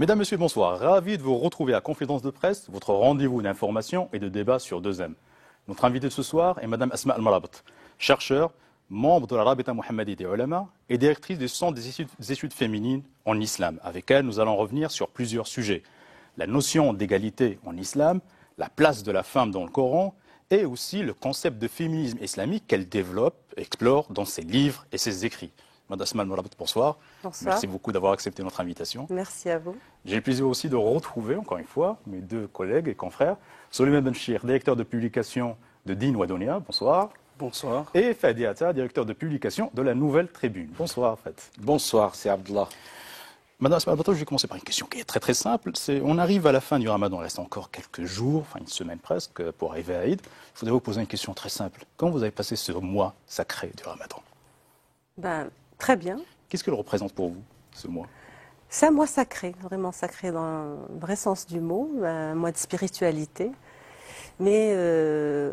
Mesdames, Messieurs, bonsoir. Ravi de vous retrouver à Confidence de presse, votre rendez-vous d'information et de débat sur 2M. Notre invitée de ce soir est Madame Asma Al-Marabat, chercheure, membre de la Rabita Mohammadi des Ulama et directrice du Centre des études féminines en islam. Avec elle, nous allons revenir sur plusieurs sujets. La notion d'égalité en islam, la place de la femme dans le Coran et aussi le concept de féminisme islamique qu'elle développe, explore dans ses livres et ses écrits. Madame Asma Al-Marabat, bonsoir. Bonsoir. Merci beaucoup d'avoir accepté notre invitation. Merci à vous. J'ai le plaisir aussi de retrouver, encore une fois, mes deux collègues et confrères, Soliman Benchir, directeur de publication de Din Wadonia, bonsoir. Bonsoir. Et Fadi Atta, directeur de publication de la Nouvelle Tribune. Bonsoir, Fadi. Bonsoir, c'est Abdallah. Madame Asma Al-Marabat, je vais commencer par une question qui est très très simple. On arrive à la fin du Ramadan, il reste encore quelques jours, enfin une semaine presque, pour arriver à Eid. Je voudrais vous poser une question très simple. Comment vous avez passé ce mois sacré du Ramadan? Très bien. Qu'est-ce qu'il représente pour vous, ce mois? C'est un mois sacré, vraiment sacré dans le vrai sens du mot, un mois de spiritualité, mais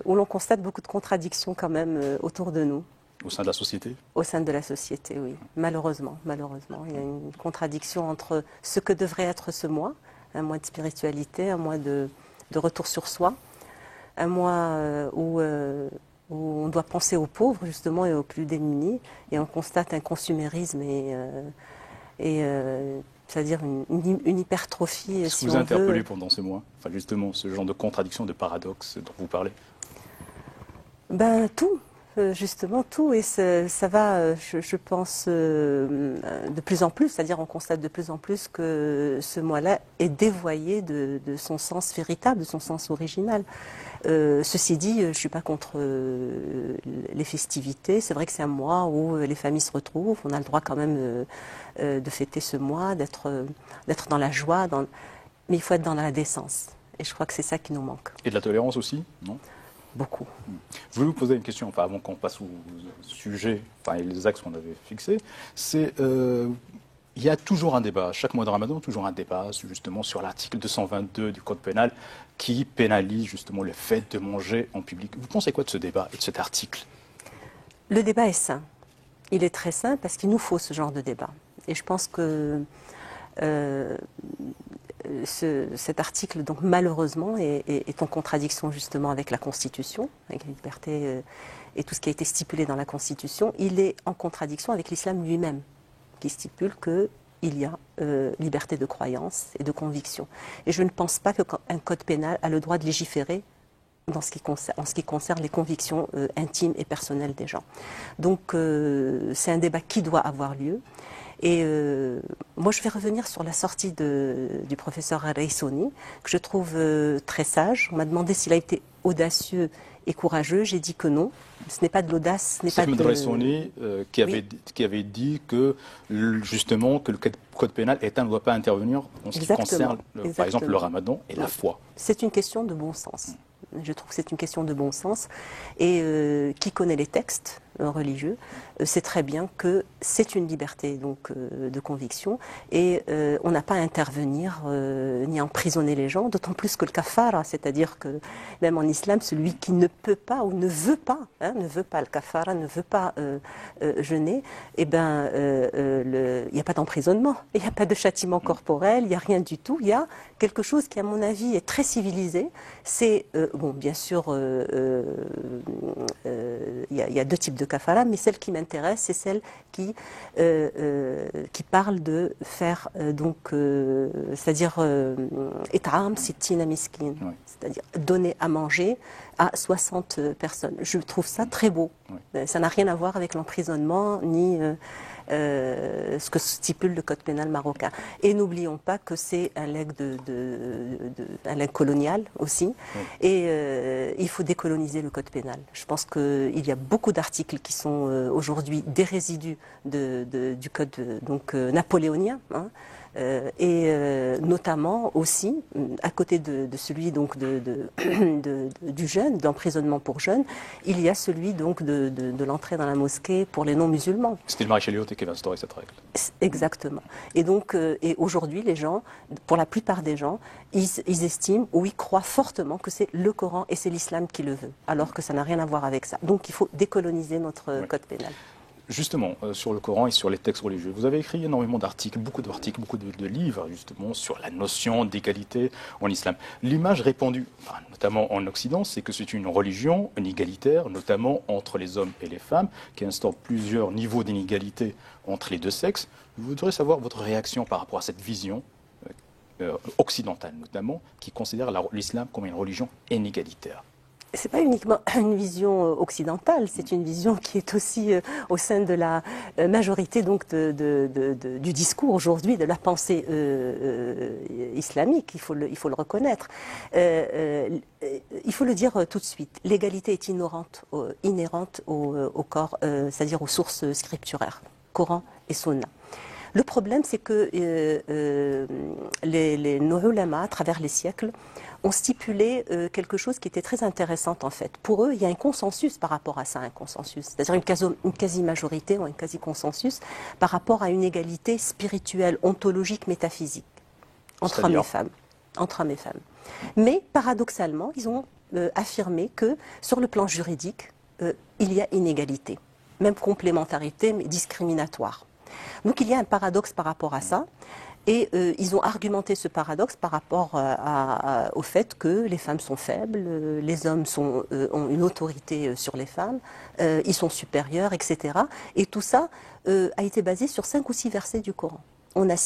où l'on constate beaucoup de contradictions quand même autour de nous. Au sein de la société? Au sein de la société, oui. Malheureusement. Il y a une contradiction entre ce que devrait être ce mois, un mois de spiritualité, un mois de retour sur soi, un mois où on doit penser aux pauvres, justement, et aux plus démunis, et on constate un consumérisme c'est-à-dire une hypertrophie. Qu'est-ce qui vous a interpellé pendant ce mois? Enfin, justement, ce genre de contradiction, de paradoxe dont vous parlez? Tout. Justement tout, et ça va, je pense, de plus en plus, c'est-à-dire on constate de plus en plus que ce mois-là est dévoyé de son sens véritable, de son sens original. Ceci dit, je ne suis pas contre les festivités, c'est vrai que c'est un mois où les familles se retrouvent, on a le droit quand même de fêter ce mois, d'être dans la joie, mais il faut être dans la décence, et je crois que c'est ça qui nous manque. Et de la tolérance aussi, non? Beaucoup. Je voulais vous poser une question, enfin, avant qu'on passe au sujet, enfin, et les axes qu'on avait fixés. Il y a toujours un débat, chaque mois de Ramadan, toujours un débat justement sur l'article 222 du Code pénal qui pénalise justement le fait de manger en public. Vous pensez quoi de ce débat et de cet article? Le débat est sain. Il est très sain parce qu'il nous faut ce genre de débat. Et je pense que cet article, donc malheureusement, est en contradiction justement avec la Constitution, avec la liberté et tout ce qui a été stipulé dans la Constitution. Il est en contradiction avec l'islam lui-même, qui stipule qu'il y a liberté de croyance et de conviction. Et je ne pense pas qu'un code pénal a le droit de légiférer en ce qui concerne les convictions intimes et personnelles des gens. Donc c'est un débat qui doit avoir lieu. Et moi, je vais revenir sur la sortie du professeur Reissoni, que je trouve très sage. On m'a demandé s'il a été audacieux et courageux. J'ai dit que non. Ce n'est pas de l'audace. C'est M. Reissoni qui avait dit que, justement, que le code pénal ne doit pas intervenir en ce qui concerne, par exemple, le ramadan et la foi. C'est une question de bon sens. Je trouve que c'est une question de bon sens. Et qui connaît les textes religieux sait très bien que c'est une liberté donc, de conviction et on n'a pas à intervenir ni emprisonner les gens, d'autant plus que le kafara, c'est-à-dire que même en islam, celui qui ne peut pas ou ne veut pas le kafara, ne veut pas jeûner, eh ben, il n'y a pas d'emprisonnement, il n'y a pas de châtiment corporel, il n'y a rien du tout. Il y a quelque chose qui, à mon avis, est très civilisé. C'est, bon, bien sûr, il y a deux types de kafara, mais celle qui m'intéresse, c'est celle qui parle de faire, c'est-à-dire, it'am sittina miskin, c'est-à-dire donner à manger à 60 personnes. Je trouve ça très beau. Oui. Ça n'a rien à voir avec l'emprisonnement, ni ce que stipule le code pénal marocain. Et n'oublions pas que c'est un legs un legs colonial aussi. Oui. Et il faut décoloniser le code pénal. Je pense qu'il y a beaucoup d'articles qui sont aujourd'hui des résidus du code napoléonien. Hein, et notamment aussi, à côté de celui donc du jeûne, d'emprisonnement pour jeûne, il y a celui donc de l'entrée dans la mosquée pour les non-musulmans. C'était le maréchal Lyoté qui avait instauré cette règle. Exactement. Et donc, et aujourd'hui, les gens, pour la plupart des gens, ils estiment ou ils croient fortement que c'est le Coran et c'est l'islam qui le veut, alors que ça n'a rien à voir avec ça. Donc, il faut décoloniser notre code pénal. Justement, sur le Coran et sur les textes religieux, vous avez écrit énormément d'articles, beaucoup de livres, justement, sur la notion d'égalité en islam. L'image répandue, notamment en Occident, c'est que c'est une religion inégalitaire, notamment entre les hommes et les femmes, qui instaure plusieurs niveaux d'inégalité entre les deux sexes. Je voudrais savoir votre réaction par rapport à cette vision occidentale, notamment, qui considère l'islam comme une religion inégalitaire. Ce n'est pas uniquement une vision occidentale, c'est une vision qui est aussi au sein de la majorité donc du discours aujourd'hui, de la pensée islamique, il faut le reconnaître. Il faut le dire tout de suite, l'égalité est inhérente au corps, c'est-à-dire aux sources scripturaires, Coran et Sunna. Le problème, c'est que nos ulama, à travers les siècles, ont stipulé quelque chose qui était très intéressant en fait. Pour eux, il y a un consensus par rapport à ça, c'est-à-dire une quasi-majorité ou un quasi-consensus par rapport à une égalité spirituelle, ontologique, métaphysique entre hommes et femmes. Mais paradoxalement, ils ont affirmé que sur le plan juridique, il y a inégalité, même complémentarité, mais discriminatoire. Donc il y a un paradoxe par rapport à ça. Et ils ont argumenté ce paradoxe par rapport au fait que les femmes sont faibles, les hommes ont une autorité sur les femmes, ils sont supérieurs, etc. Et tout ça a été basé sur 5 ou 6 versets du Coran. On a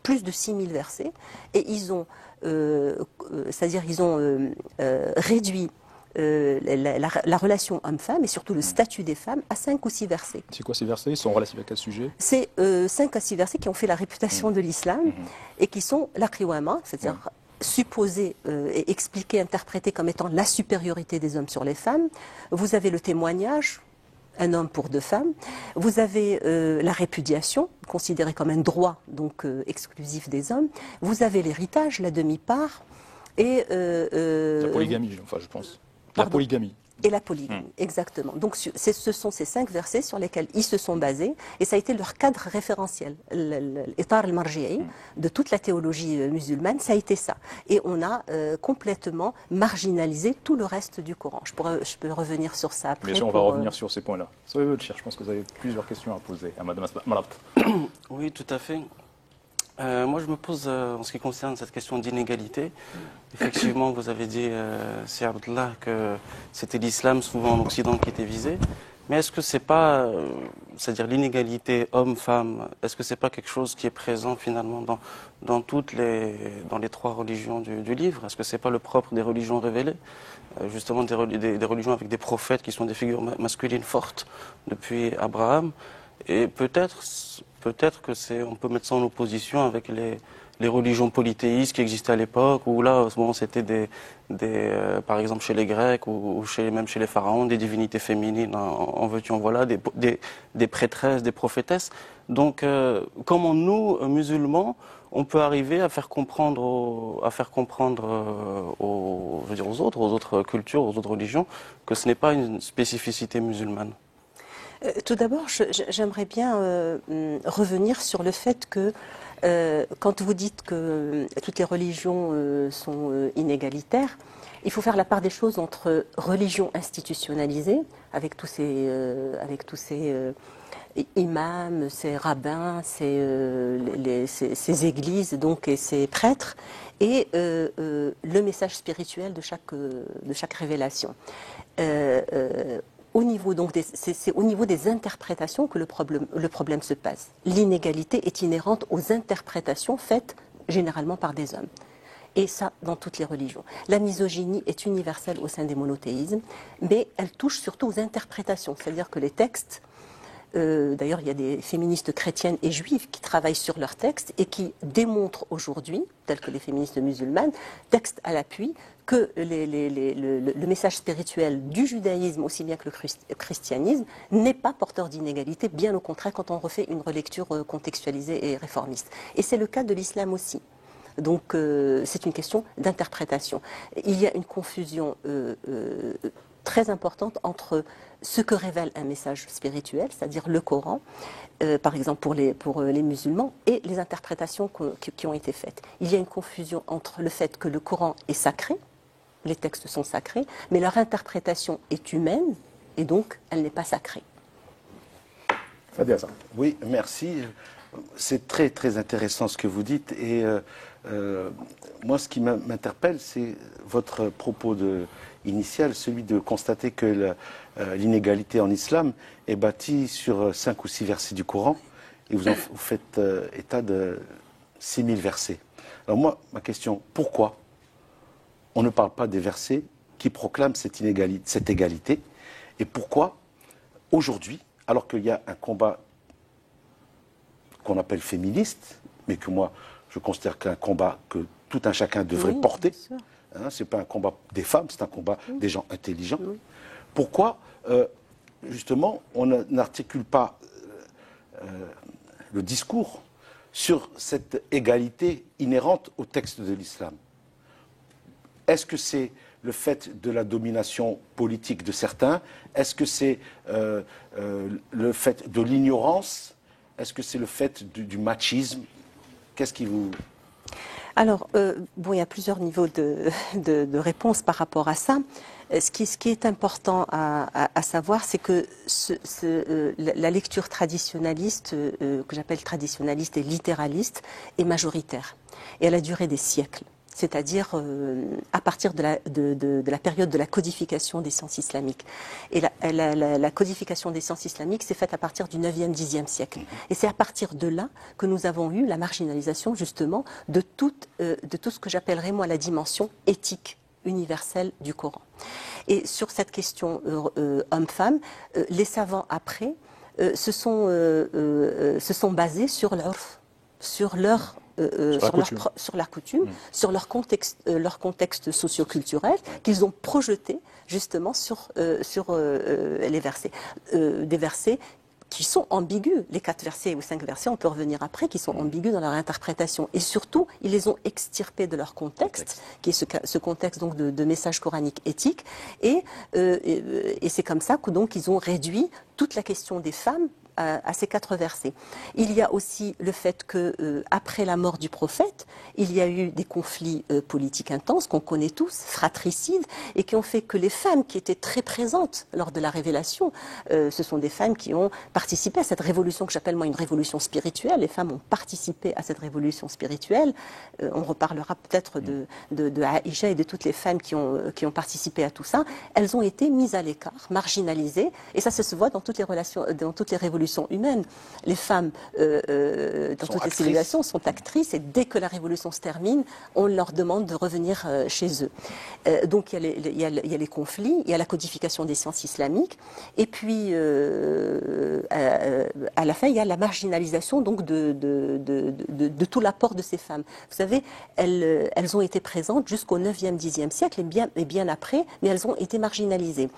plus de 6000 versets, et ils ont réduit la relation homme-femme et surtout le statut des femmes à 5 ou 6 versets. C'est quoi ces versets? Ils sont relatifs à quel sujet? C'est 5 à 6 versets qui ont fait la réputation de l'islam et qui sont la qiwama, c'est-à-dire supposés et expliqués, interprétés comme étant la supériorité des hommes sur les femmes. Vous avez le témoignage, un homme pour 2 femmes. Vous avez la répudiation, considérée comme un droit donc exclusif des hommes. Vous avez l'héritage, la demi-part et la polygamie, je pense. La polygamie. Et la polygamie, exactement. Donc ce sont ces 5 versets sur lesquels ils se sont basés, et ça a été leur cadre référentiel. L'étar al-marji'i de toute la théologie musulmane, ça a été ça. Et on a complètement marginalisé tout le reste du Coran. Je peux revenir sur ça après. Bien sûr, on va revenir sur ces points-là. Soyez votre cher, je pense que vous avez plusieurs questions à poser à Madame Malabt. Oui, tout à fait. Moi, je me pose, en ce qui concerne cette question d'inégalité, effectivement, vous avez dit, c'est Abdullah, que c'était l'islam souvent en Occident qui était visé. Mais est-ce que c'est pas, c'est-à-dire l'inégalité homme-femme, est-ce que c'est pas quelque chose qui est présent finalement dans les 3 religions du livre? Est-ce que c'est pas le propre des religions révélées, justement des religions avec des prophètes qui sont des figures masculines fortes depuis Abraham? Et peut-être que on peut mettre ça en opposition avec les religions polythéistes qui existaient à l'époque, où là, à ce moment, c'était par exemple chez les Grecs ou même chez les pharaons, des divinités féminines, en veux-tu, en voilà, des prêtresses, des prophétesses. Donc, comment nous, musulmans, on peut arriver à faire comprendre aux autres cultures, aux autres religions, que ce n'est pas une spécificité musulmane? Tout d'abord, j'aimerais bien revenir sur le fait que quand vous dites que toutes les religions sont inégalitaires, il faut faire la part des choses entre religion institutionnalisée, avec tous ces imams, ces rabbins, ces églises donc, et ces prêtres, et le message spirituel de chaque révélation. C'est au niveau des interprétations que le problème se passe. L'inégalité est inhérente aux interprétations faites généralement par des hommes. Et ça, dans toutes les religions. La misogynie est universelle au sein des monothéismes, mais elle touche surtout aux interprétations. C'est-à-dire que les textes, d'ailleurs il y a des féministes chrétiennes et juives qui travaillent sur leurs textes et qui démontrent aujourd'hui, tels que les féministes musulmanes, texte à l'appui, que le message spirituel du judaïsme, aussi bien que le christianisme, n'est pas porteur d'inégalité, bien au contraire quand on refait une relecture contextualisée et réformiste. Et c'est le cas de l'islam aussi. Donc c'est une question d'interprétation. Il y a une confusion très importante entre ce que révèle un message spirituel, c'est-à-dire le Coran, par exemple pour les musulmans, et les interprétations qui ont été faites. Il y a une confusion entre le fait que le Coran est sacré, les textes sont sacrés, mais leur interprétation est humaine, et donc elle n'est pas sacrée. Oui, merci. C'est très très intéressant ce que vous dites et moi ce qui m'interpelle c'est votre propos initial, celui de constater que l'inégalité en islam est bâtie sur 5 ou 6 versets du Coran et vous faites état de 6000 versets. Alors moi, ma question, pourquoi on ne parle pas des versets qui proclament cette égalité et pourquoi aujourd'hui, alors qu'il y a un combat qu'on appelle féministe, mais que moi, je considère qu'un combat que tout un chacun devrait porter. Hein, ce n'est pas un combat des femmes, c'est un combat des gens intelligents. Pourquoi, justement, on n'articule pas le discours sur cette égalité inhérente au texte de l'islam? Est-ce que c'est le fait de la domination politique de certains? Est-ce que c'est le fait de l'ignorance? Est-ce que c'est le fait du machisme? Qu'est-ce qui vous... Alors, bon, il y a plusieurs niveaux de réponse par rapport à ça. Ce qui est important à savoir, c'est que la lecture traditionnaliste, que j'appelle traditionnaliste et littéraliste, est majoritaire. Et elle a duré des siècles. C'est-à-dire à partir de la période de la codification des sciences islamiques. Et la codification des sciences islamiques s'est faite à partir du 9e, 10e siècle. Et c'est à partir de là que nous avons eu la marginalisation, justement, de tout ce que j'appellerais, moi, la dimension éthique universelle du Coran. Et sur cette question homme-femme, les savants, après, se sont basés sur l'urf, sur leur coutume, sur leur contexte socio-culturel qu'ils ont projeté justement sur les versets. Des versets qui sont ambigus, les 4 versets ou 5 versets, on peut revenir après, qui sont ambigus dans leur interprétation. Et surtout, ils les ont extirpés de leur contexte, qui est ce contexte donc de message coranique éthique. Et c'est comme ça que donc ils ont réduit toute la question des femmes à ces 4 versets. Il y a aussi le fait que après la mort du prophète, il y a eu des conflits politiques intenses qu'on connaît tous, fratricides, et qui ont fait que les femmes qui étaient très présentes lors de la révélation, ce sont des femmes qui ont participé à cette révolution que j'appelle moi une révolution spirituelle. Les femmes ont participé à cette révolution spirituelle. On reparlera peut-être de Aïcha et de toutes les femmes qui ont participé à tout ça. Elles ont été mises à l'écart, marginalisées, et ça se voit dans toutes les relations, dans toutes les révolutions humaines. Les femmes, dans toutes les civilisations, sont actrices et dès que la révolution se termine, on leur demande de revenir chez eux. Donc il y a les conflits, il y a la codification des sciences islamiques et puis à la fin il y a la marginalisation donc de tout l'apport de ces femmes. Vous savez, elles ont été présentes jusqu'au 9e, 10e siècle et bien après, mais elles ont été marginalisées.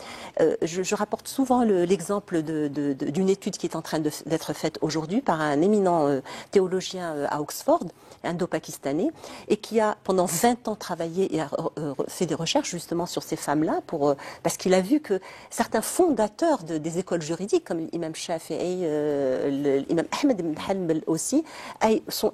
Je rapporte souvent l'exemple d'une étude qui est en train d'être faite aujourd'hui par un éminent théologien à Oxford, indo-pakistanais, et qui a pendant 20 ans travaillé et a fait des recherches justement sur ces femmes-là, parce qu'il a vu que certains fondateurs des écoles juridiques, comme l'imam Shafi'i, l'imam Ahmed ibn Hanbal aussi,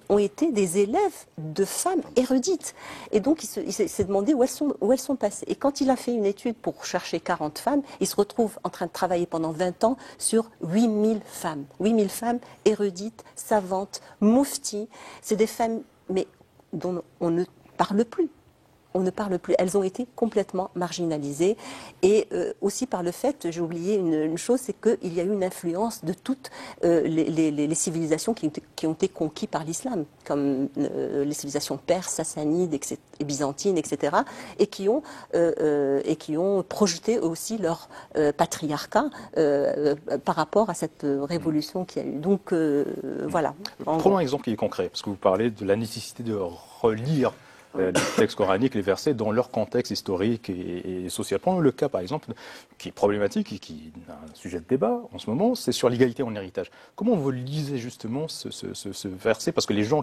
ont été des élèves de femmes érudites. Et donc il s'est demandé où elles sont passées. Et quand il a fait une étude pour chercher 40 femmes, il se retrouve en train de travailler pendant 20 ans sur 8000 femmes. 8000 femmes érudites, savantes, mouftis. C'est des femmes mais dont on ne parle plus. On ne parle plus. Elles ont été complètement marginalisées. Et aussi par le fait, j'ai oublié une chose, c'est qu'il y a eu une influence de toutes les civilisations qui ont été conquises par l'islam, comme les civilisations perses, sassanides et byzantines, etc., et qui ont projeté aussi leur patriarcat par rapport à cette révolution qu'il y a eu. Donc, voilà. Prenons un exemple qui est concret, parce que vous parlez de la nécessité de relire les textes coraniques, les versets, dans leur contexte historique et social. Prenons le cas, par exemple, qui est problématique et qui est un sujet de débat en ce moment, c'est sur l'égalité en héritage. Comment vous lisez justement ce verset? Parce que les gens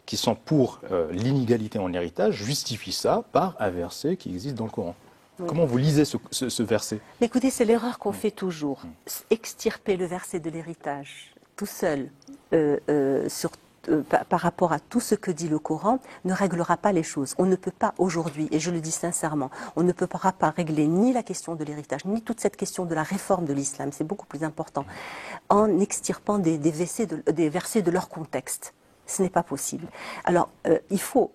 qui sont pour l'inégalité en héritage justifient ça par un verset qui existe dans le Coran. Oui. Comment vous lisez ce verset? Écoutez, c'est l'erreur qu'on fait toujours. Extirper le verset de l'héritage tout seul sur par rapport à tout ce que dit le Coran, ne réglera pas les choses. On ne peut pas aujourd'hui, et je le dis sincèrement, on ne peut pas régler ni la question de l'héritage, ni toute cette question de la réforme de l'islam, c'est beaucoup plus important, en extirpant des versets de leur contexte. Ce n'est pas possible. Alors, il faut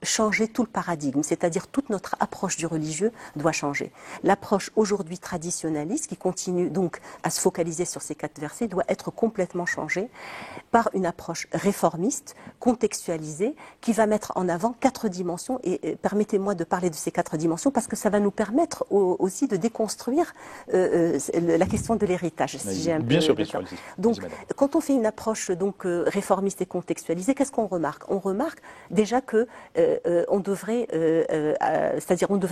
changer tout le paradigme, c'est-à-dire toute notre approche du religieux doit changer. L'approche aujourd'hui traditionnaliste, qui continue donc à se focaliser sur ces 4 versets, doit être complètement changée par une approche réformiste, contextualisée, qui va mettre en avant 4 dimensions. Et permettez-moi de parler de ces 4 dimensions, parce que ça va nous permettre aussi de déconstruire la question de l'héritage. Si j'ai un bien peu sûr, bien sûr. Donc, quand on fait une approche réformiste et contextualisée, qu'est-ce qu'on remarque? On remarque déjà que on devrait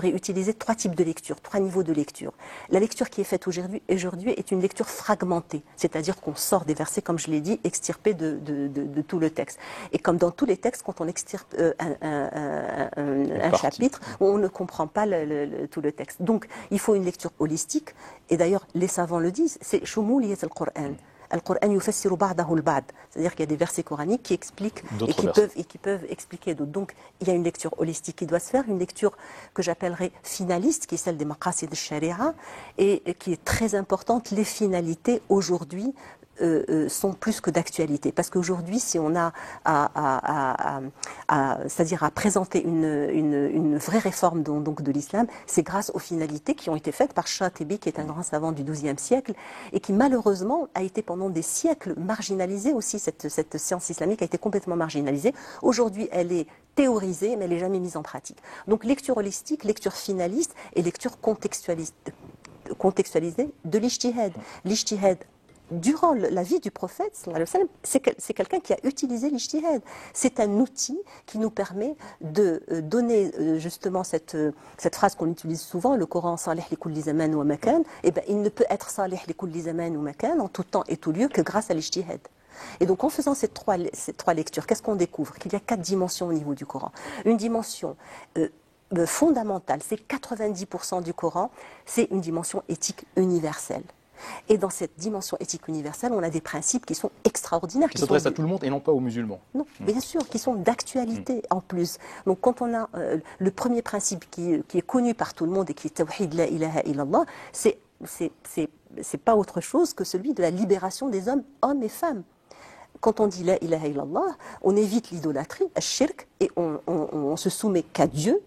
utiliser 3 types de lecture, 3 niveaux de lecture. La lecture qui est faite aujourd'hui est une lecture fragmentée, c'est-à-dire qu'on sort des versets, comme je l'ai dit, extirpés de tout le texte. Et comme dans tous les textes, quand on extirpe un chapitre, on ne comprend pas tout le texte. Donc, il faut une lecture holistique. Et d'ailleurs, les savants le disent, c'est shumuliyat al-Qur'an. Al-Qur'an yufassiru ba'dahu al-ba'd. C'est-à-dire qu'il y a des versets coraniques qui expliquent et qui peuvent expliquer d'autres. Donc, il y a une lecture holistique qui doit se faire, une lecture que j'appellerais finaliste, qui est celle des maqasid al-sharia, et qui est très importante. Les finalités, aujourd'hui, sont plus que d'actualité. Parce qu'aujourd'hui, si on a c'est-à-dire à présenter une vraie réforme donc de l'islam, c'est grâce aux finalités qui ont été faites par Shatibi, qui est un grand savant du XIIe siècle, et qui malheureusement a été pendant des siècles marginalisée aussi. Cette science islamique a été complètement marginalisée. Aujourd'hui, elle est théorisée, mais elle n'est jamais mise en pratique. Donc lecture holistique, lecture finaliste et lecture contextualisée de l'ijtihad. L'ijtihad, durant la vie du prophète, c'est quelqu'un qui a utilisé l'ijtihad. C'est un outil qui nous permet de donner justement cette phrase qu'on utilise souvent, le Coran salih li kulli zaman wa makan, eh ben, il ne peut être salih li kulli zaman wa makan, en tout temps et tout lieu, que grâce à l'ijtihad. Et donc en faisant ces trois lectures, qu'est-ce qu'on découvre? Qu'il y a 4 dimensions au niveau du Coran. Une dimension fondamentale, c'est 90% du Coran, c'est une dimension éthique universelle. Et dans cette dimension éthique universelle, on a des principes qui sont extraordinaires. Qui s'adressent à tout le monde et non pas aux musulmans. Non, bien sûr, qui sont d'actualité en plus. Donc quand on a le premier principe qui est connu par tout le monde et qui est Tawhid la ilaha illallah, c'est pas autre chose que celui de la libération des hommes et femmes. Quand on dit la ilaha illallah, on évite l'idolâtrie, al-shirk, et on se soumet qu'à Dieu.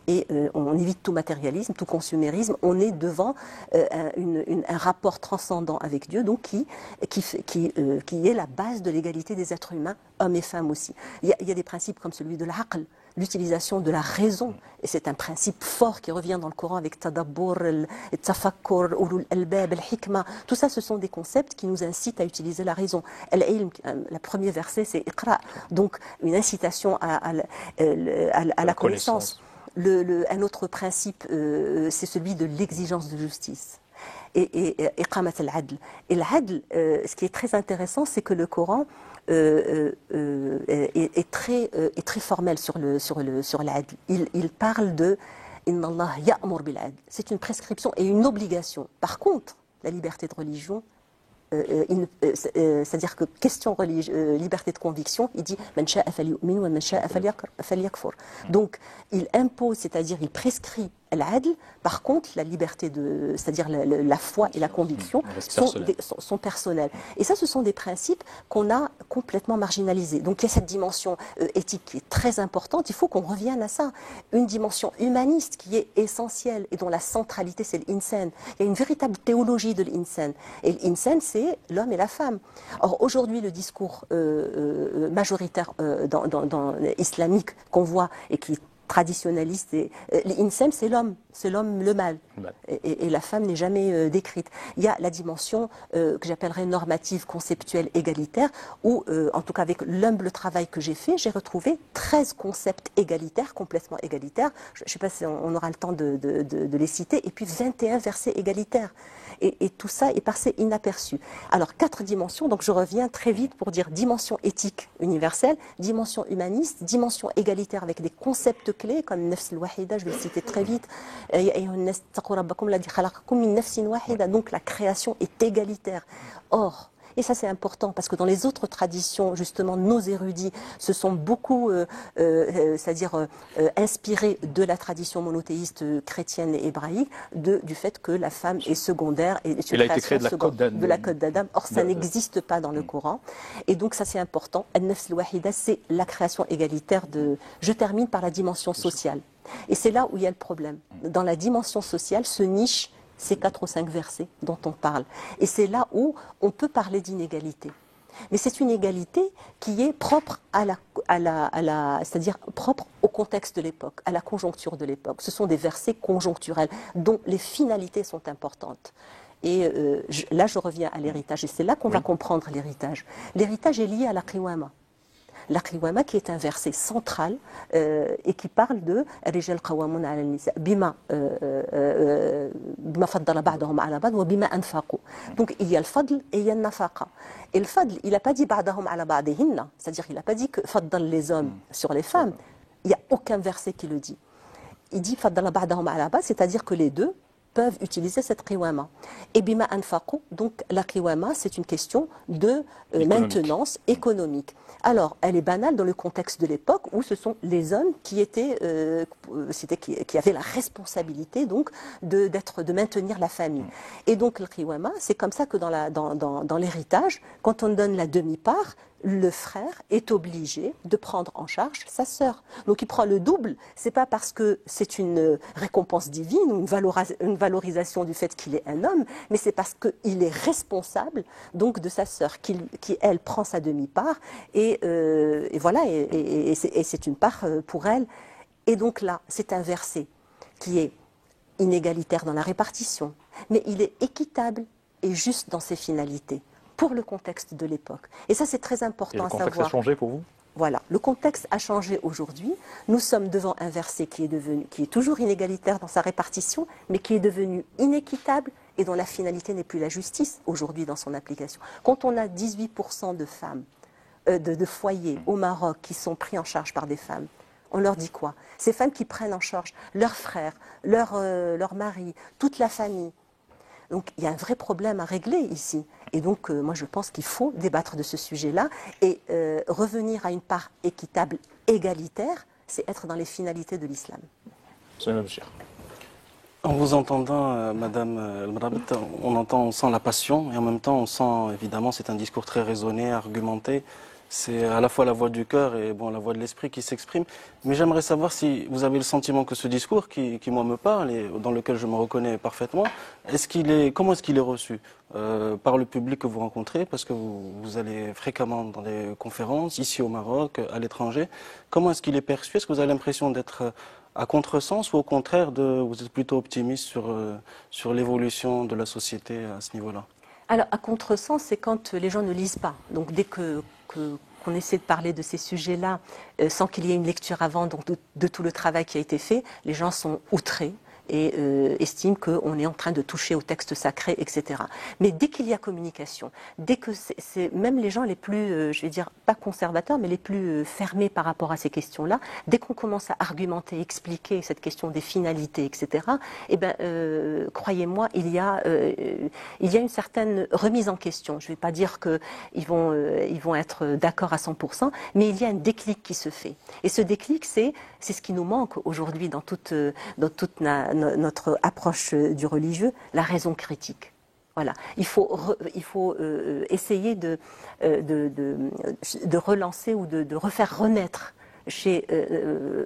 Et on évite tout matérialisme, tout consumérisme. On est devant un rapport transcendant avec Dieu, donc qui est la base de l'égalité des êtres humains, hommes et femmes aussi. Il y a des principes comme celui de l'aql, l'utilisation de la raison. Et c'est un principe fort qui revient dans le Coran avec tadabbur, tafakkur, ulul albab, al-hikma. Tout ça, ce sont des concepts qui nous incitent à utiliser la raison. Al-ilm, le premier verset, c'est iqra, donc une incitation à la connaissance. Un autre principe, c'est celui de l'exigence de justice. Et iqamat al-adl. Et l'adl, ce qui est très intéressant, c'est que le Coran est très formel sur l'adl. Il parle de Inna Allah ya'mur bil adl. C'est une prescription et une obligation. Par contre, la liberté de religion, c'est-à-dire que question liberté de conviction, il dit man sha'a falyu'min wa man sha'a falyakfur. Donc il impose, c'est-à-dire il prescrit l'adl. Par contre, la liberté c'est-à-dire la foi et la conviction sont personnelles. Et ça, ce sont des principes qu'on a complètement marginalisés. Donc il y a cette dimension éthique qui est très importante. Il faut qu'on revienne à ça. Une dimension humaniste qui est essentielle et dont la centralité, c'est l'insan. Il y a une véritable théologie de l'insan. Et l'insan, c'est l'homme et la femme. Or, aujourd'hui, le discours majoritaire islamique qu'on voit et qui est traditionnaliste, l'insan, c'est l'homme, le mâle. Et la femme n'est jamais décrite. Il y a la dimension que j'appellerais normative, conceptuelle, égalitaire, où, en tout cas avec l'humble travail que j'ai fait, j'ai retrouvé 13 concepts égalitaires, complètement égalitaires. Je ne sais pas si on aura le temps de les citer, et puis 21 versets égalitaires. Et tout ça est passé inaperçu. Alors, 4 dimensions, donc je reviens très vite pour dire dimension éthique universelle, dimension humaniste, dimension égalitaire avec des concepts clés comme nafs al-wahida, je vais le citer très vite, donc la création est égalitaire. Or, Et ça, c'est important, parce que dans les autres traditions, justement, nos érudits se sont beaucoup, c'est-à-dire inspirés de la tradition monothéiste chrétienne et hébraïque, du fait que la femme est secondaire et il a été créé de la Côte d'Adam. Or, ça n'existe pas dans le Coran. Et donc, ça, c'est important. Al-Nafs al-Wahida, c'est la création égalitaire de... Je termine par la dimension sociale. Et c'est là où il y a le problème. Dans la dimension sociale se nichent ces 4 ou 5 versets dont on parle. Et c'est là où on peut parler d'inégalité. Mais c'est une égalité qui est propre c'est-à-dire propre au contexte de l'époque, à la conjoncture de l'époque. Ce sont des versets conjoncturels dont les finalités sont importantes. Et là, je reviens à l'héritage. Et c'est là qu'on va comprendre l'héritage. L'héritage est lié à la qiwama. La qiwama qui est un verset central et qui parle de Rijal qawamun ala nisa bima faddala ba'dahum ala ba'd wa bima anfaqu. Donc il y a le fadl et il y a le nafaqa. Et le fadl, il n'a pas dit ba'dahum ala ba'dihinna, c'est-à-dire il n'a pas dit que faddal les hommes sur les femmes. Il n'y a aucun verset qui le dit. Il dit faddala ba'dahum ala ba'd, c'est-à-dire que les deux peuvent utiliser cette qiwama. Et bima anfaqu, donc la qiwama, c'est une question de maintenance économique. Alors, elle est banale dans le contexte de l'époque où ce sont les hommes qui étaient, qui avaient la responsabilité donc de maintenir la famille. Et donc le qiwama, c'est comme ça que dans l'héritage, quand on donne la demi-part, le frère est obligé de prendre en charge sa sœur. Donc il prend le double, c'est pas parce que c'est une récompense divine ou une valorisation du fait qu'il est un homme, mais c'est parce qu'il est responsable donc de sa sœur, qui elle prend sa demi-part et voilà, et c'est une part pour elle. Et donc là, c'est un verset qui est inégalitaire dans la répartition, mais il est équitable et juste dans ses finalités, pour le contexte de l'époque. Et ça, c'est très important à savoir. Le contexte a changé pour vous ? Voilà, le contexte a changé aujourd'hui. Nous sommes devant un verset qui est toujours inégalitaire dans sa répartition, mais qui est devenu inéquitable et dont la finalité n'est plus la justice aujourd'hui dans son application. Quand on a 18% de femmes, de foyers au Maroc qui sont pris en charge par des femmes, on leur dit quoi? Ces femmes qui prennent en charge leurs frères, leur mari, toute la famille. Donc il y a un vrai problème à régler ici. Et donc moi je pense qu'il faut débattre de ce sujet-là et revenir à une part équitable, égalitaire, c'est être dans les finalités de l'islam. En vous entendant, Madame El-Mrabet, on sent la passion et en même temps on sent évidemment c'est un discours très raisonné, argumenté. C'est à la fois la voix du cœur et la voix de l'esprit qui s'exprime. Mais j'aimerais savoir si vous avez le sentiment que ce discours, qui moi me parle et dans lequel je me reconnais parfaitement, comment est-ce qu'il est reçu par le public que vous rencontrez, parce que vous allez fréquemment dans des conférences, ici au Maroc, à l'étranger. Comment est-ce qu'il est perçu? Est-ce que vous avez l'impression d'être à contresens ou au contraire, vous êtes plutôt optimiste sur l'évolution de la société à ce niveau-là? Alors, à contresens, c'est quand les gens ne lisent pas. Donc, dès qu'on essaie de parler de ces sujets-là, sans qu'il y ait une lecture avant, donc de tout le travail qui a été fait, les gens sont outrés et estiment qu'on est en train de toucher au texte sacré, etc. Mais dès qu'il y a communication, dès que c'est même les gens les plus, je vais dire, pas conservateurs, mais les plus fermés par rapport à ces questions-là, dès qu'on commence à argumenter, expliquer cette question des finalités, etc., eh ben, croyez-moi, il y a une certaine remise en question. Je ne vais pas dire qu'ils vont être d'accord à 100%, mais il y a un déclic qui se fait. Et ce déclic, c'est ce qui nous manque aujourd'hui dans toute notre approche du religieux, la raison critique. Voilà. Il faut essayer de relancer ou de refaire renaître chez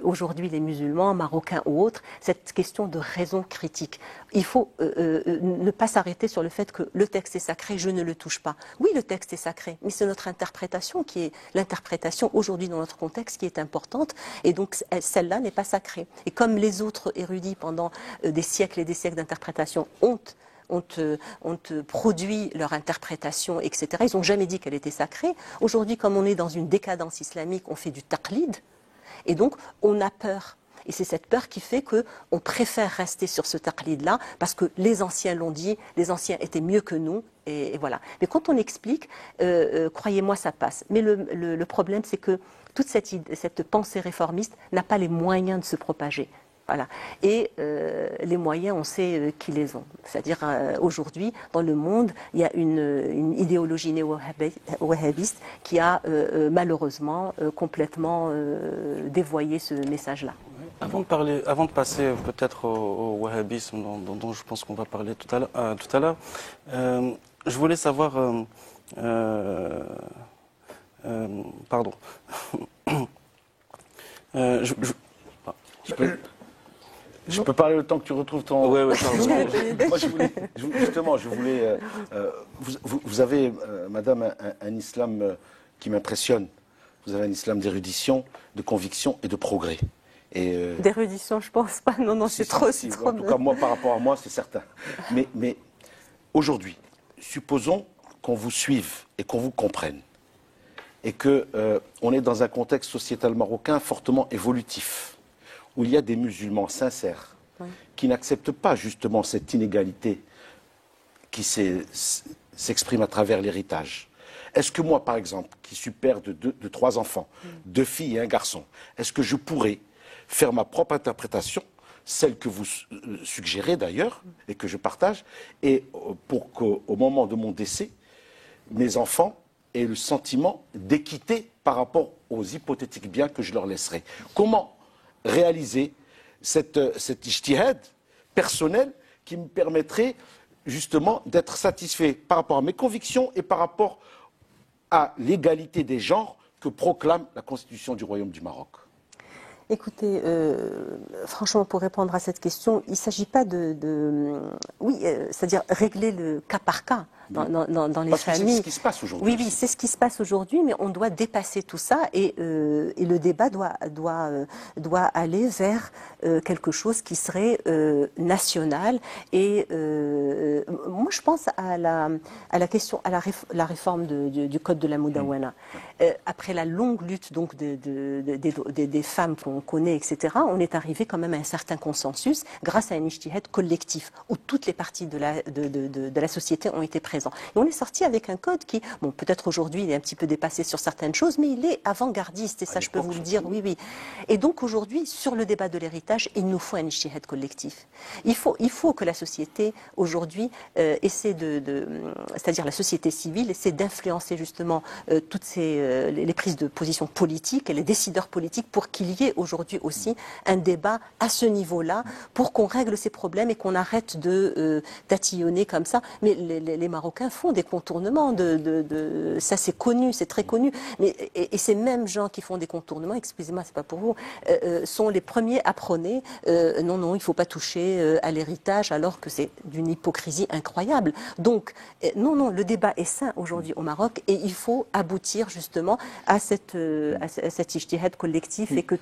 aujourd'hui les musulmans, marocains ou autres, cette question de raison critique. Il faut ne pas s'arrêter sur le fait que le texte est sacré, je ne le touche pas. Oui, le texte est sacré, mais c'est notre interprétation qui est l'interprétation aujourd'hui dans notre contexte qui est importante, et donc celle-là n'est pas sacrée. Et comme les autres érudits pendant des siècles et des siècles d'interprétation ont produit leur interprétation, etc. Ils n'ont jamais dit qu'elle était sacrée. Aujourd'hui, comme on est dans une décadence islamique, on fait du taqlid. Et donc, on a peur. Et c'est cette peur qui fait qu'on préfère rester sur ce taqlid-là, parce que les anciens l'ont dit, les anciens étaient mieux que nous, et voilà. Mais quand on explique, croyez-moi, ça passe. Mais le problème, c'est que toute cette pensée réformiste n'a pas les moyens de se propager. Voilà. Et les moyens, on sait qui les ont. C'est-à-dire, aujourd'hui, dans le monde, il y a une idéologie néo-wahhabiste qui a malheureusement complètement dévoyé ce message-là. Avant de passer peut-être au wahhabisme dont je pense qu'on va parler tout à l'heure, je voulais savoir, pardon, je peux parler le temps que tu retrouves ton... Oui, pardon. Moi, je voulais... vous avez, madame, un islam qui m'impressionne. Vous avez un islam d'érudition, de conviction et de progrès. D'érudition, je pense pas. Non, c'est trop. En tout cas, moi, par rapport à moi, c'est certain. Mais aujourd'hui, supposons qu'on vous suive et qu'on vous comprenne. Et qu'on est dans un contexte sociétal marocain fortement évolutif, où il y a des musulmans sincères qui n'acceptent pas justement cette inégalité qui s'exprime à travers l'héritage. Est-ce que moi, par exemple, qui suis père de 3 enfants, 2 filles et un garçon, est-ce que je pourrais faire ma propre interprétation, celle que vous suggérez d'ailleurs, et que je partage, et pour qu'au moment de mon décès, mes enfants aient le sentiment d'équité par rapport aux hypothétiques biens que je leur laisserai. Comment réaliser cet ijtihad personnel qui me permettrait justement d'être satisfait par rapport à mes convictions et par rapport à l'égalité des genres que proclame la Constitution du Royaume du Maroc? Écoutez, franchement, pour répondre à cette question, il ne s'agit pas c'est-à-dire régler le cas par cas dans les familles. C'est ce qui se passe aujourd'hui. Oui, c'est ce qui se passe aujourd'hui, mais on doit dépasser tout ça et le débat doit aller vers quelque chose qui serait national. Et moi, je pense à la question, à la réforme du code de la Moudawana. Après la longue lutte donc des femmes qu'on connaît, etc., on est arrivé quand même à un certain consensus grâce à un ijtihad collectif où toutes les parties de la société ont été présentes. Et on est sorti avec un code qui, bon, peut-être aujourd'hui il est un petit peu dépassé sur certaines choses, mais il est avant-gardiste, et ça je peux vous le dire, oui. Et donc aujourd'hui, sur le débat de l'héritage, il nous faut un ijtihad collectif. Il faut que la société aujourd'hui essaie c'est-à-dire la société civile essaie d'influencer justement toutes les prises de position politiques et les décideurs politiques pour qu'il y ait aujourd'hui aussi un débat à ce niveau-là pour qu'on règle ces problèmes et qu'on arrête de tatillonner comme ça. Mais les Marocains font des contournements ça c'est connu, c'est très connu. Et ces mêmes gens qui font des contournements, excusez-moi, c'est pas pour vous, sont les premiers à prôner non, il ne faut pas toucher à l'héritage alors que c'est d'une hypocrisie incroyable. Donc non, le débat est sain aujourd'hui au Maroc et il faut aboutir justement à cet ijtihad collectif et que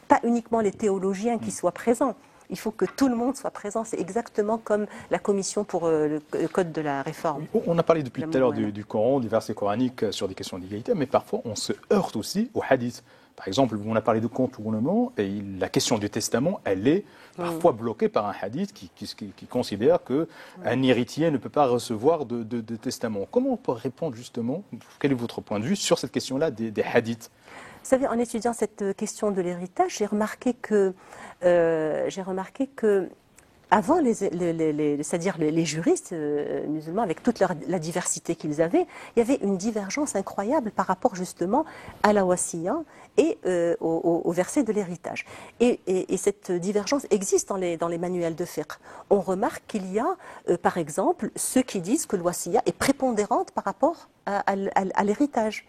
pas uniquement les théologiens qui soient présents. Il faut que tout le monde soit présent. C'est exactement comme la commission pour le code de la réforme. On a parlé depuis tout à l'heure du Coran, des versets coraniques sur des questions d'égalité, mais parfois on se heurte aussi au hadith. Par exemple, on a parlé de contournement et la question du testament, elle est parfois bloquée par un hadith qui considère qu'un héritier ne peut pas recevoir de testament. Comment on peut répondre justement, quel est votre point de vue sur cette question-là des hadiths? Vous savez, en étudiant cette question de l'héritage, j'ai remarqué que avant, c'est-à-dire les juristes musulmans, avec toute la diversité qu'ils avaient, il y avait une divergence incroyable par rapport justement à la wasiya et au verset de l'héritage. Et cette divergence existe dans les manuels de fiqh. On remarque qu'il y a, par exemple, ceux qui disent que la wasiya est prépondérante par rapport à l'héritage.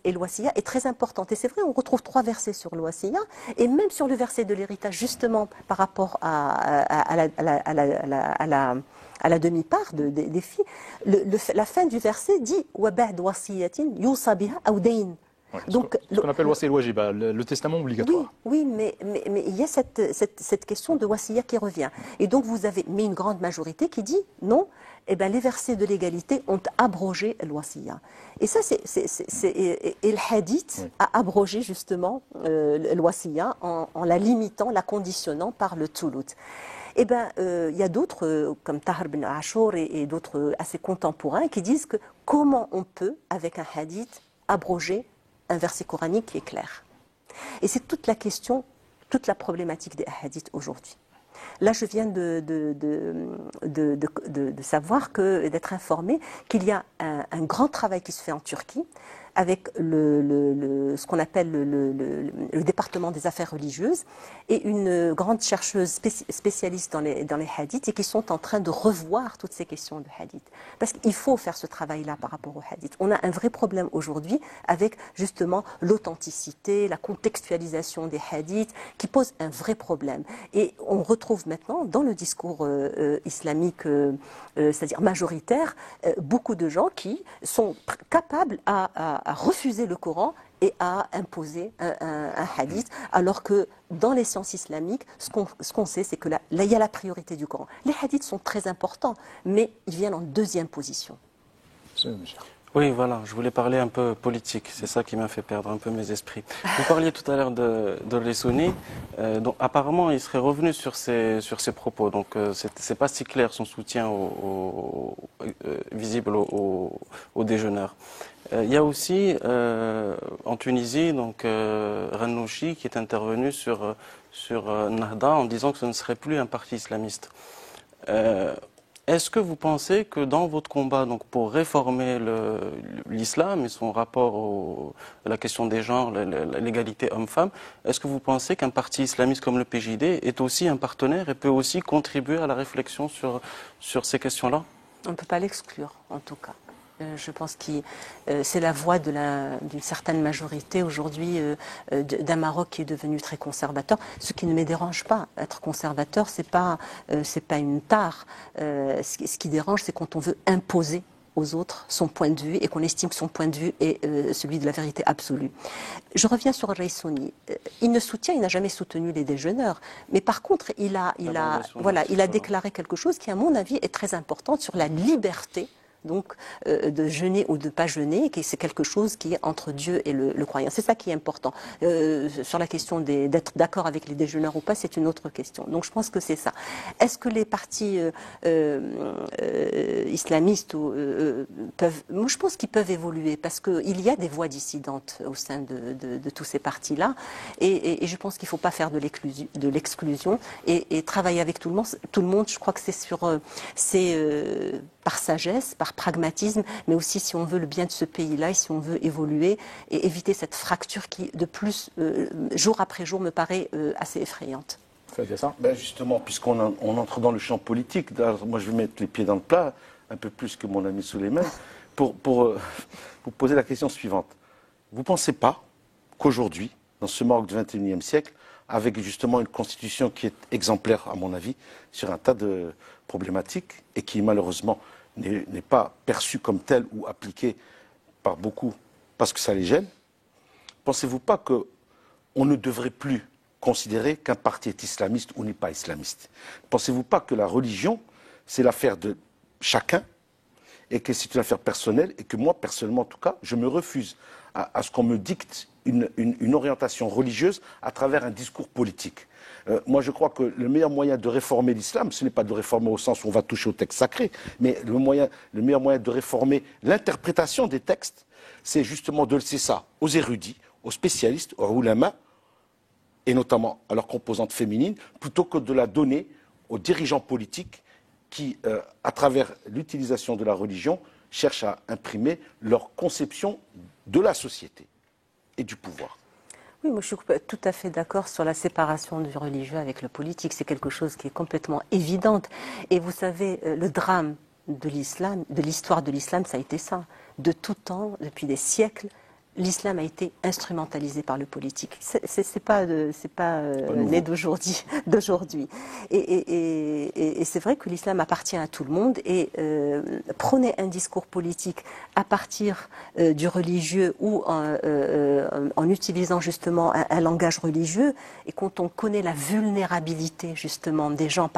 Et l'Wasiya est très importante. Et c'est vrai, on retrouve 3 versets sur l'Wasiya, et même sur le verset de l'héritage, justement, par rapport à la demi-part des filles, la fin du verset dit « Waba'd wasiyatin yusa biha aw dayn ». Donc, ce qu'on appelle wasiya al-wajiba, le testament obligatoire. Oui, mais il y a cette question de wasiya qui revient. Et donc vous avez une grande majorité qui dit non, les versets de l'égalité ont abrogé le wasiya. Et ça, et le hadith a abrogé justement le wasiya en la limitant, la conditionnant par le toulout. Il y a d'autres, comme Tahar ibn Ashur et d'autres assez contemporains, qui disent que comment on peut, avec un hadith, abroger un verset coranique qui est clair. Et c'est toute la question toute la problématique des hadiths aujourd'hui. Là, je viens de savoir, d'être informé qu'il y a un grand travail qui se fait en Turquie avec ce qu'on appelle le département des affaires religieuses et une grande chercheuse spécialiste dans les hadiths et qui sont en train de revoir toutes ces questions de hadith. Parce qu'il faut faire ce travail-là par rapport aux hadiths. On a un vrai problème aujourd'hui avec justement l'authenticité, la contextualisation des hadiths qui pose un vrai problème. Et on retrouve maintenant dans le discours islamique, c'est-à-dire majoritaire, beaucoup de gens qui sont capables à refuser le Coran et à imposer un hadith, alors que dans les sciences islamiques, ce qu'on sait, c'est que là, il y a la priorité du Coran. Les hadiths sont très importants, mais ils viennent en deuxième position. Oui, voilà, je voulais parler un peu politique, c'est ça qui m'a fait perdre un peu mes esprits. Vous parliez tout à l'heure de Lessoni, donc apparemment il serait revenu sur ses propos, donc c'est pas si clair son soutien visible aux déjeuneurs. Il y a aussi en Tunisie donc Rannouchi qui est intervenu sur Nahda en disant que ce ne serait plus un parti islamiste. Est-ce que vous pensez que dans votre combat donc pour réformer l'islam et son rapport à la question des genres, l'égalité homme-femme, est-ce que vous pensez qu'un parti islamiste comme le PJD est aussi un partenaire et peut aussi contribuer à la réflexion sur ces questions-là? On ne peut pas l'exclure, en tout cas. Je pense que c'est la voix d'une certaine majorité aujourd'hui d'un Maroc qui est devenu très conservateur. Ce qui ne me dérange pas, être conservateur, c'est pas une tare. Ce qui dérange, c'est quand on veut imposer aux autres son point de vue et qu'on estime que son point de vue est celui de la vérité absolue. Je reviens sur Ressoni. Il n'a jamais soutenu les déjeuneurs, mais par contre, il a déclaré quelque chose qui, à mon avis, est très important sur la liberté. Donc, de jeûner ou de pas jeûner, c'est quelque chose qui est entre Dieu et le croyant. C'est ça qui est important. Sur la question d'être d'accord avec les déjeuneurs ou pas, c'est une autre question. Donc, je pense que c'est ça. Est-ce que les partis islamistes peuvent... Moi, je pense qu'ils peuvent évoluer parce qu'il y a des voix dissidentes au sein de tous ces partis-là. Et je pense qu'il ne faut pas faire de l'exclusion et travailler avec tout le monde. Je crois que c'est par sagesse, par pragmatisme, mais aussi si on veut le bien de ce pays-là et si on veut évoluer et éviter cette fracture qui, de plus, jour après jour, me paraît assez effrayante. C'est ça. Ben justement, puisqu'on entre dans le champ politique, moi je vais mettre les pieds dans le plat, un peu plus que mon ami Souleymane, pour vous poser la question suivante. Vous ne pensez pas qu'aujourd'hui, dans ce Maroc du XXIe siècle, avec justement une constitution qui est exemplaire, à mon avis, sur un tas de problématiques et qui malheureusement n'est pas perçue comme telle ou appliquée par beaucoup parce que ça les gêne, pensez-vous pas qu'on ne devrait plus considérer qu'un parti est islamiste ou n'est pas islamiste? Pensez-vous pas que la religion, c'est l'affaire de chacun et que c'est une affaire personnelle et que moi, personnellement en tout cas, je me refuse à ce qu'on me dicte une orientation religieuse à travers un discours politique. Moi, je crois que le meilleur moyen de réformer l'islam, ce n'est pas de le réformer au sens où on va toucher au texte sacré, mais le meilleur moyen de réformer l'interprétation des textes, c'est justement de laisser ça aux érudits, aux spécialistes, aux ulama, et notamment à leurs composantes féminines, plutôt que de la donner aux dirigeants politiques qui, à travers l'utilisation de la religion, cherchent à imprimer leur conception de la société et du pouvoir. Oui, moi je suis tout à fait d'accord sur la séparation du religieux avec le politique. C'est quelque chose qui est complètement évident. Et vous savez, le drame de l'islam, de l'histoire de l'islam, ça a été ça. De tout temps, depuis des siècles, l'islam a été instrumentalisé par le politique. C'est pas né d'aujourd'hui. Et c'est vrai que l'islam appartient à tout le monde et prôner un discours politique à partir du religieux ou en utilisant justement un langage religieux, et quand on connaît la vulnérabilité justement des gens